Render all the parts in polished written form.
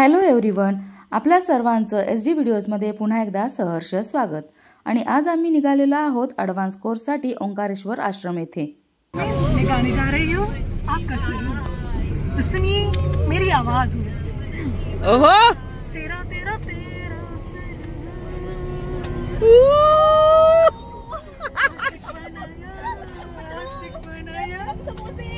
Hello everyone, आपल्या सर्वांचं SD व्हिडिओजमध्ये पुन्हा एकदा सहर्ष स्वागत। आणि आज आम्ही निघालेलो आहोत ॲडव्हान्स कोर्ससाठी ओंकारेश्वर आश्रम येथे। मैं गाने जा रही हूँ, आपका सुरूर तो सुनिए मेरी आवाज में। ओहो तेरा तेरा तेरा आशिक बनाया समोसे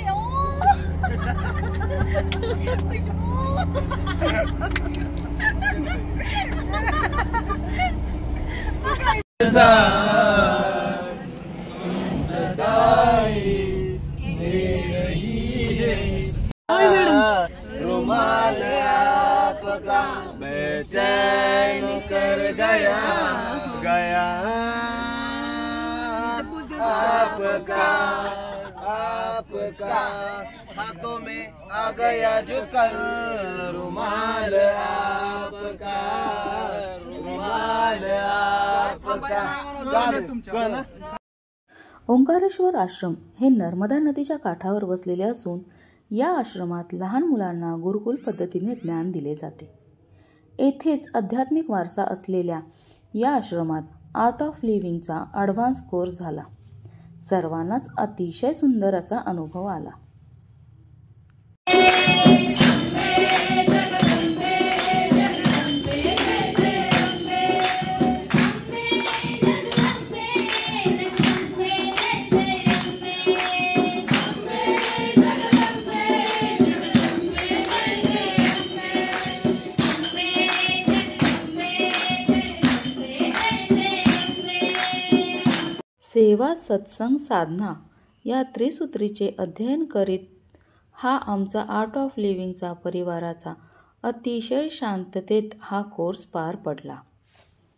रुमाल आपका बेचैन कर गया गया आपका आपका हाथों में आ गया जो कल रुमाल आपका रुमाल आपका। ओंकारेश्वर आश्रम हे नर्मदा नदीच्या काठावर वसलेले असून या आश्रमात लहान मुलांना गुरुकुल पद्धतीने ज्ञान दिले जाते। येथेच आध्यात्मिक वारसा असलेल्या या आश्रमात आर्ट ऑफ लिव्हिंगचा ॲडव्हान्स कोर्स झाला। सर्वांनाच अतिशय सुंदर असा अनुभव आला। सेवा सत्संग साधना या त्रिसूत्रीचे अध्ययन करीत हा आमचा आर्ट ऑफ लिव्हिंगचा परिवाराचा अतिशय शांततेत हा कोर्स पार पडला।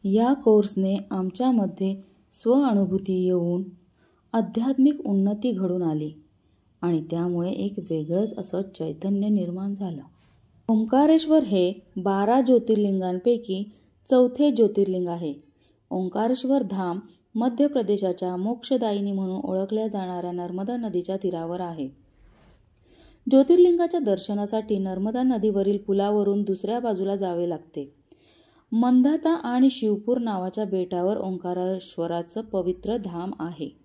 या कोर्सने आमच्यामध्ये स्वअनुभूती येऊन आध्यात्मिक उन्नती घडून आली आणि त्यामुळे एक वेगळंच असं चैतन्य निर्माण झालं। ओंकारेश्वर हे 12 ज्योतिर्लिंगांपैकी 4थे ज्योतिर्लिंग आहे। ओंकारेश्वर धाम मध्य प्रदेशाच्या मोक्षदायिनी म्हणून ओळखल्या जाणाऱ्या नर्मदा नदीच्या तीरावर आहे। ज्योतिर्लिंगाच्या दर्शनासाठी नर्मदा नदीवरील पुलावरून दुसऱ्या बाजूला जावे लागते। मंदाता आणि शिवपूर नावाच्या बेटावर ओंकारेश्वराचं पवित्र धाम आहे।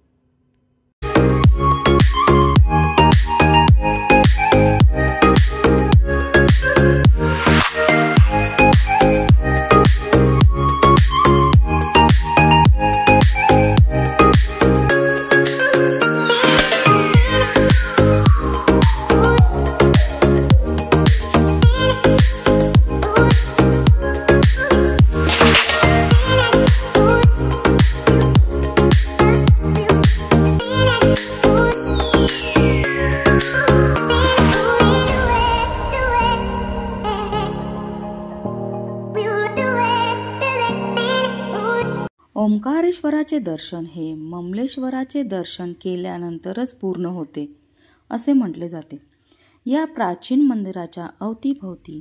ओंकारेश्वराचे दर्शन हे ममलेश्वराचे दर्शन केल्यानंतरच पूर्ण होते असे म्हटले जाते। या प्राचीन मंदिराच्या अवतीभोवती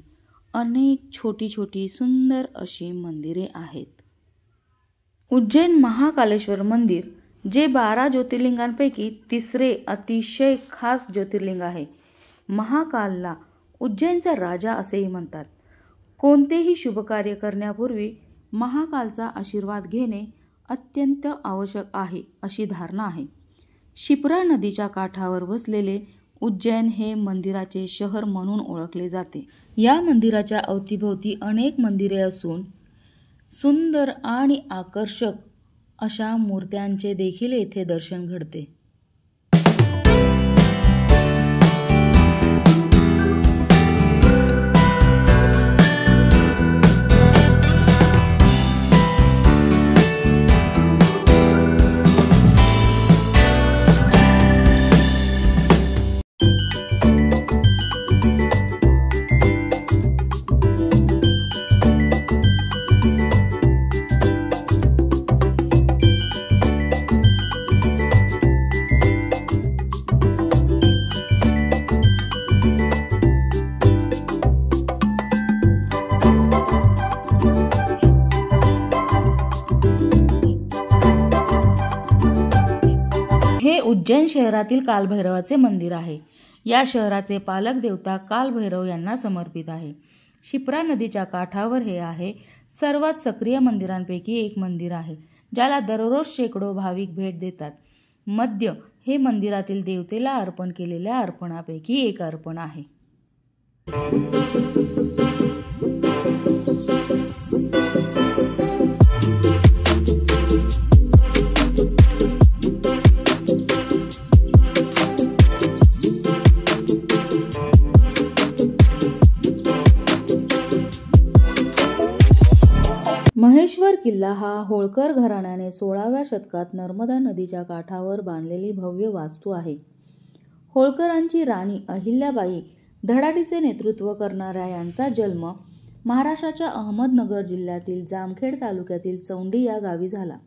अनेक छोटी छोटी सुंदर अशी मंदिरे आहेत। उज्जैन महाकालेश्वर मंदिर जे 12 ज्योतिर्लिंगांपैकी 3रे अतिशय खास ज्योतिर्लिंग आहे। महाकालला उज्जैनचा राजा असेही म्हणतात। कोणतेही शुभ कार्य करण्यापूर्वी महाकालचा आशीर्वाद घेणे अत्यंत आवश्यक आहे अशी धारणा आहे। शिप्रा नदीच्या काठावर वसलेले उज्जैन हे मंदिराचे शहर म्हणून ओळखले जाते। या मंदिराच्या अवतीभोवती अनेक मंदिरे असून सुंदर आणि आकर्षक अशा मूर्त्यांचे देखील येथे दर्शन घडते। उज्जैन शहरातील कालभैरवाचे मंदिर आहे। या शहराचे पालक देवता कालभैरव यांना समर्पित आहे। शिप्रा नदीच्या काठावर हे आहे सर्वात सक्रिय मंदिरांपैकी एक मंदिर आहे, ज्याला दररोज शेकडो भाविक भेट देतात. मद्य हे मंदिरातील देवतेला अर्पण केलेल्या अर्पणापैकी एक अर्पण आहे. महेश्वर किल्ला हा होळकर घराण्याने 16व्या शतकात नर्मदा नदीच्या काठावर बांधलेली भव्य वास्तू आहे. होळकरांची राणी अहिल्याबाई धडाडीचे नेतृत्व करणाऱ्या यांचा जन्म महाराष्ट्राच्या अहमदनगर जिल्ह्यातील जामखेड तालुक्यातील चौंडी या गावी झाला.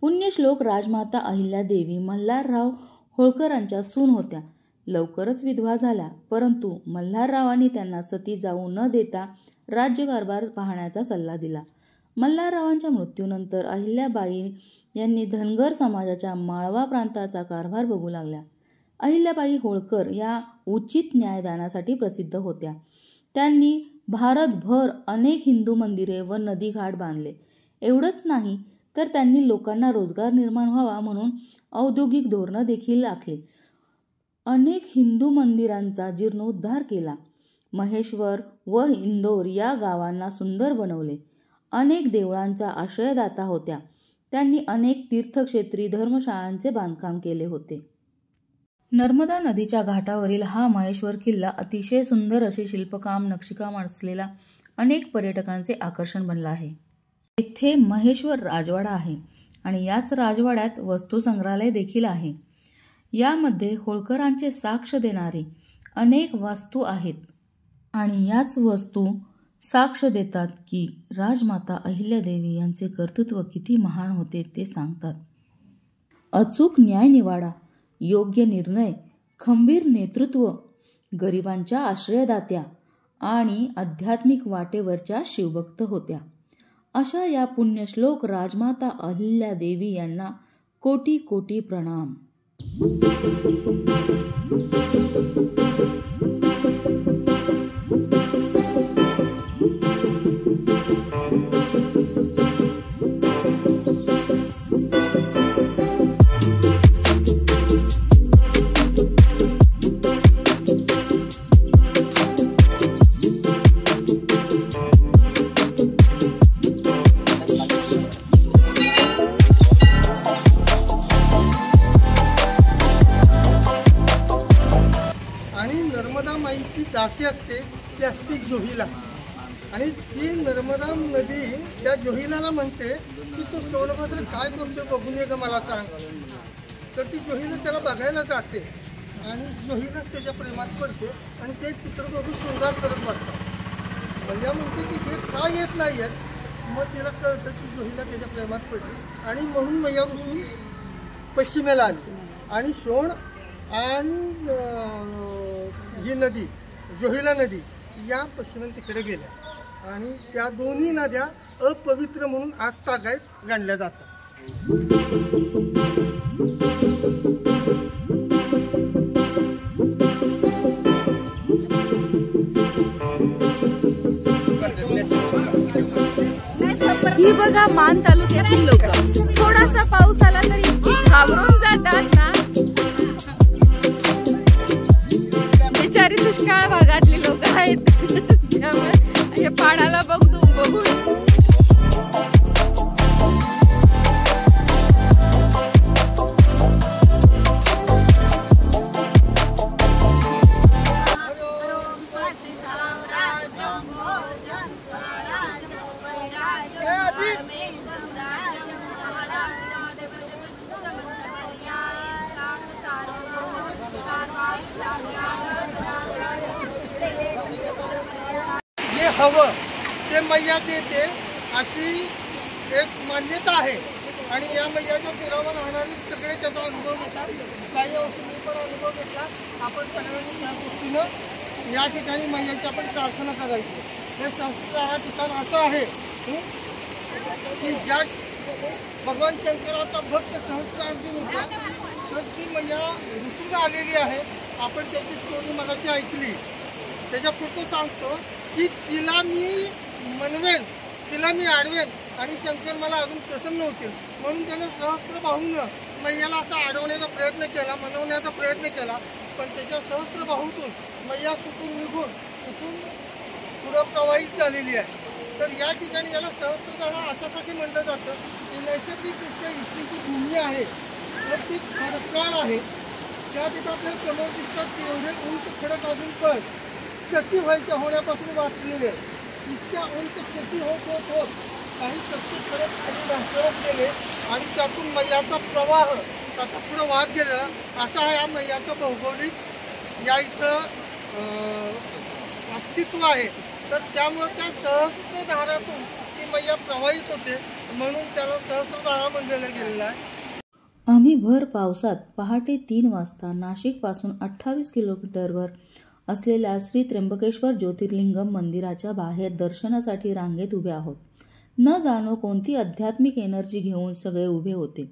पुण्यश्लोक राजमाता अहिल्यादेवी मल्हारराव होळकरांच्या सून होत्या. लवकरच विधवा झाल्या, परंतु मल्हाररावांनी त्यांना सती जाऊ न देता राज्यकारभार पाहण्याचा सल्ला दिला. मल्हाररावांच्या मृत्यूनंतर अहिल्याबाई यांनी धनगर समाजाच्या माळवा प्रांताचा कारभार बघू लागल्या. अहिल्याबाई होळकर या उचित न्यायदानासाठी प्रसिद्ध होत्या. त्यांनी भारतभर अनेक हिंदू मंदिरे व नदीघाट बांधले. एवढंच नाही तर त्यांनी लोकांना रोजगार निर्माण व्हावा म्हणून औद्योगिक धोरणं देखील आखली. अनेक हिंदू मंदिरांचा जीर्णोद्धार केला. महेश्वर व इंदोर या गावांना सुंदर बनवले. अनेक देवळांचा आश्रयदाता होत्या. त्यांनी अनेक तीर्थक्षेत्री धर्मशाळांचे बांधकाम केले होते. नर्मदा नदीच्या घाटावरील हा महेश्वर किल्ला अतिशय सुंदर असे शिल्पकाम नक्षीकाम असलेला अनेक पर्यटकांचे आकर्षण बनला आहे. येथे महेश्वर राजवाडा आहे आणि याच राजवाड्यात वस्तू संग्रहालय देखील आहे. यामध्ये होळकरांचे साक्ष देणारे अनेक वस्तू आहेत आणि याच वस्तू साक्ष देतात की राजमाता अहिल्यादेवी यांचे कर्तृत्व किती महान होते ते सांगतात. अचूक न्यायनिवाडा, योग्य निर्णय, खंबीर नेतृत्व, गरिबांच्या आश्रयदात्या आणि आध्यात्मिक वाटेवरच्या शिवभक्त होत्या. अशा या पुण्यश्लोक राजमाता अहिल्यादेवी यांना कोटी कोटी प्रणाम. दासी असते ती असते जोहिला आणि ती नर्मदा नदी त्या जोहिलाला म्हणते की तो सोनभद्र काय करतोय बघून ये ग मला सांग. तर ती जोहिला त्याला बघायला जाते आणि जोहिलाच त्याच्या प्रेमात पडते आणि ते चित्र बघून शृंगार करत बसतात. भैया म्हणते की हे का येत नाही आहेत. मग तिला कळतं की जोहिला त्याच्या प्रेमात पडली आणि म्हणून मैया बसून पश्चिमेला आली आणि शोण आणि ही नदी जोहिला नदी या पश्चिमेला तिकडे गेल्या आणि त्या दोन्ही नद्या अपवित्र म्हणून आजतागायत गणल्या जातात. ही बघा मान तालुक्यातील लोक थोडासा पाऊस आला तरी घाबरून जातात ना. बिचारी दुष्काळ भागातली लोक आहेत त्यामुळे हे पाडाला बघून हवं ते मैया देते अशी एक मान्यता आहे आणि या मैयाच्या तीरावर राहणारे सगळे त्याचा अनुभव घेतात. काही मी पण अनुभव घेतला. आपण सगळ्यांनी त्या गोष्टीनं या ठिकाणी मैयाची आपण प्रार्थना करायची. हे संस्कृत हा ठिकाण असं आहे की ज्या भगवान शंकराचा भक्त सहस्त्रार्जुन होता तर ती मैया रुसून आलेली आहे. आपण त्याची स्टोरी मगाशी ऐकली. त्याच्या पुढे सांगतो की तिला मी मनवेन, तिला मी आडवेन आणि शंकर मला अजून प्रसन्न होतील, म्हणून त्यानं सहस्त्र बाहूनं मैयाला असा अडवण्याचा प्रयत्न केला, मनवण्याचा प्रयत्न केला. पण त्याच्या सहस्त्र बाहूतून मैया सुटून निघून तिथून पुढं प्रवाहित झालेली आहे. तर या ठिकाणी याला सहस्त्रधारा अशासाठी म्हटलं जातं की नैसर्गिकदृष्ट्या इथली भूमी आहे तर ती खडकाळ आहे. त्या तिथं आपल्याला समोर दिसतात की एवढे उंच खडक अजून पण क्षती व्हायच्या होण्यापासून वाचलेले आहे. इतक्या उंच क्षती होत काही शक्ती खडक खाली ढासळत गेले आणि त्यातून मैयाचा प्रवाह त्याचा पुढं वाहत गेलेला असा हा मैयाचा भौगोलिक या इथं अस्तित्व आहे. तर त्यामुळे त्या सहस्त्रधारातून ती मैया प्रवाहित होते, म्हणून त्याला सहस्त्रधारा म्हणलेलं गेलेलं आहे. आम्ही भर पावसात पहाटे 3 वाजता नाशिकपासून 28 किलोमीटरवर असलेल्या श्री त्र्यंबकेश्वर ज्योतिर्लिंगम मंदिराच्या बाहेर दर्शनासाठी रांगेत उभे आहोत. न जाणो कोणती आध्यात्मिक एनर्जी घेऊन सगळे उभे होते.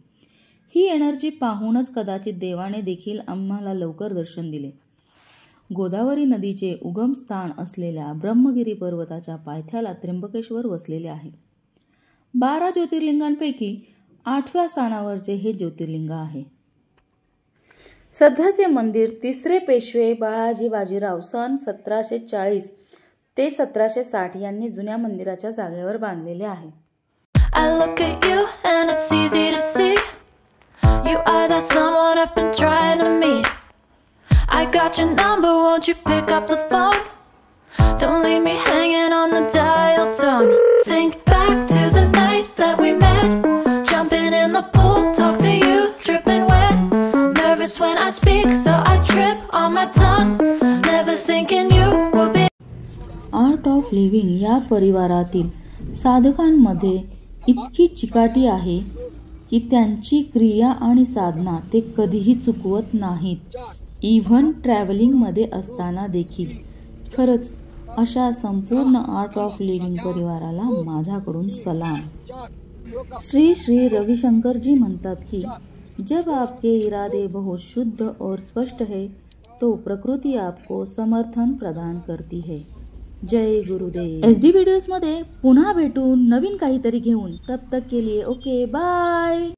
ही एनर्जी पाहूनच कदाचित देवाने देखील आम्हाला लवकर दर्शन दिले. गोदावरी नदीचे उगम स्थान असलेल्या ब्रह्मगिरी पर्वताच्या पायथ्याला त्र्यंबकेश्वर वसलेले आहे. 12 ज्योतिर्लिंगांपैकी 8व्या स्थानावरचे हे ज्योतिर्लिंग आहे. सध्याचे मंदिर तिसरे पेशवे बाळाजी बाजीराव सन 1740 ते 1760 यांनी जुन्या मंदिराच्या जागेवर बांधलेले आहे. I look at you and it's easy to see you are that someone I've been trying to meet. I got your number, won't you pick up the phone? Don't leave me hanging on the dial tone. Think back to the night that we met, jumping in the pool, talk to you, dripping wet. Nervous when I speak, so I trip on my tongue. Never thinking you would be. Art of living या परिवारातील साधकांमध्ये इतकी चिकाटी आहे की त्यांची क्रिया आणि साधना ते कधीही चुकवत नाहीत, इव्हन ट्रॅव्हलिंगमध्ये असताना देखील. खरंच अशा संपूर्ण आर्ट ऑफ लिव्हिंग परिवाराला माझ्याकडून सलाम. श्री श्री रविशंकर जी म्हणतात की जब आपके इरादे बहुत शुद्ध और स्पष्ट है तो प्रकृति आपको समर्थन प्रदान करती है. जय गुरुदेव. SD व्हिडिओजमध्ये पुन्हा भेटू नवीन काहीतरी घेऊन. तब तक के लिए ओके बाय.